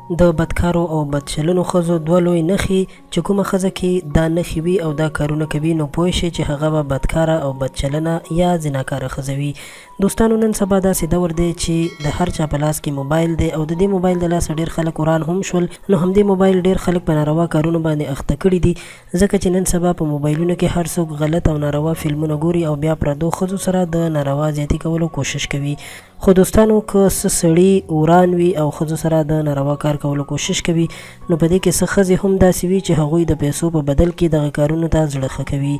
د بدکارو او بدچلنو ښځو دوه لوی نښې چې کومه ښځه کې دا نښې وي او دا کارونه کوي نو پوه شئ چې هغه به بدکاره او بدچلنه یا زناکاره ښځه وي. دوستانو نن سبا داسې دور دی چې د هر چا په لاس کې موبایل دی او د دې موبایل د لاسه ډېر خلک وران هم شول. نو همدې موبایل ډېر خلک په ناروا کارونو باندې اخته کړي دي، ځکه چې نن سبا په موبایلونو کې هر څوک غلط او ناروا فلمونه ګوري او بیا پردو ښځو سره د ناروا زیاتي کولو کوشش کوي. خو دوستانو که څه سړي وران وي او ښځو سره د ناروا کار کولو کوشش کوي نو په دې کې څه ښځې هم داسې وي چې هغوی د پیسو په بدل کې دغه کارونو ته زړه ښه کوي.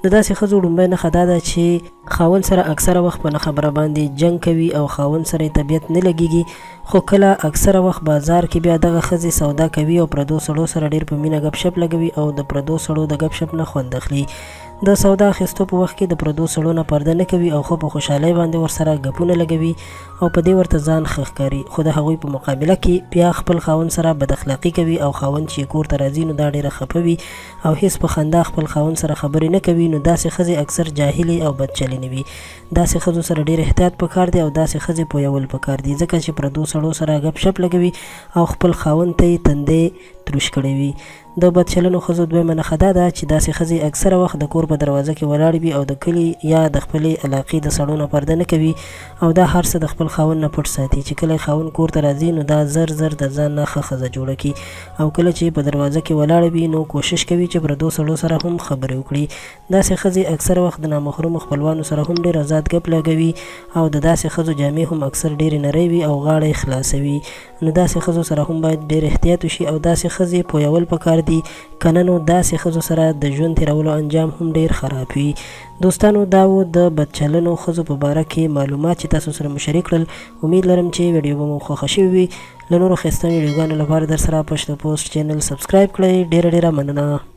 د داسې ښځو لومړی نښه دا ده چې خاوند سره اکثره وخت په نه خبره باندې جنګ کوي او خاوند سره یې طبیعت نه لګیږي، خو کله اکثره وخت بازار کې بیا دغه ښځې سودا کوي او پردو سړو سره ډېر په مینه ګپ شپ لګوي او د پردو سړو د ګپ شپ نه خوند اخلي. د سودا اخیستو په وخت کې د پردو سړو نه پرده نه کوي او خو په خوشحالۍ باندې ورسره ګپونه لګوي او په دې ورته ځان ښه ښکاري، خو د هغوی په مقابله کې بیا خپل خاوند سره بد اخلاقي کوي او خاوند چې کور ته راځي نو دا ډېره خفه وي او هیڅ په خندا خپل خاوند سره خبرې نه کوي. نو داسې ښځې اکثر جاهلې او بدچلنې وي. داسې ښځو سره ډېر احتیاط پکار دی او داسې ښځې پویول پکار دي، ځکه چې پردو سړو سره ګپ شپ لګوي او خپل خاوند ته یې تندی تروش کړی وي. د بدچلنو ښځو دویمه نښه دا ده چې داسې ښځې اکثره وخت د کور په دروازه کې ولاړې وي او د کلي یا د خپلې علاقې د سړو نه پرده نه کوي او دا هر څه د خپل خاوند نه پټ ساتي چې کله خاوند کور ته راځي نو دا زر زر د ځان نه ښه ښځه جوړه کړي او کله چې په دروازه کې ولاړه وي نو کوشش کوي چې پردو سړو سره هم خبرې وکړي. داسې ښځې اکثره وخت د نامحرمو خپلوانو سره هم ډېر ازاد ګپ لګوي او د داسې ښځو جامې هم اکثر ډېرې نرۍ وي او غاړه یې خلاصوي. نو داسې ښځو سره هم باید ډېر احتیاط وشي او داسې ښځې پویول پکار دي، کنه نو داسې ښځو سره د ژوند تېرولو انجام هم ډېر خراب وي. دوستانو دا و د بدچلنو ښځو په باره کې معلومات چې تاسو سره مو شریک کړل. امید لرم چې ویډیو به مو خوښه شوې وي. له نورو ښایسته ویډیوګانو لپاره در سره پښتو پوسټ چینل سبسکرایب کړئ. ډېره ډېره مننه.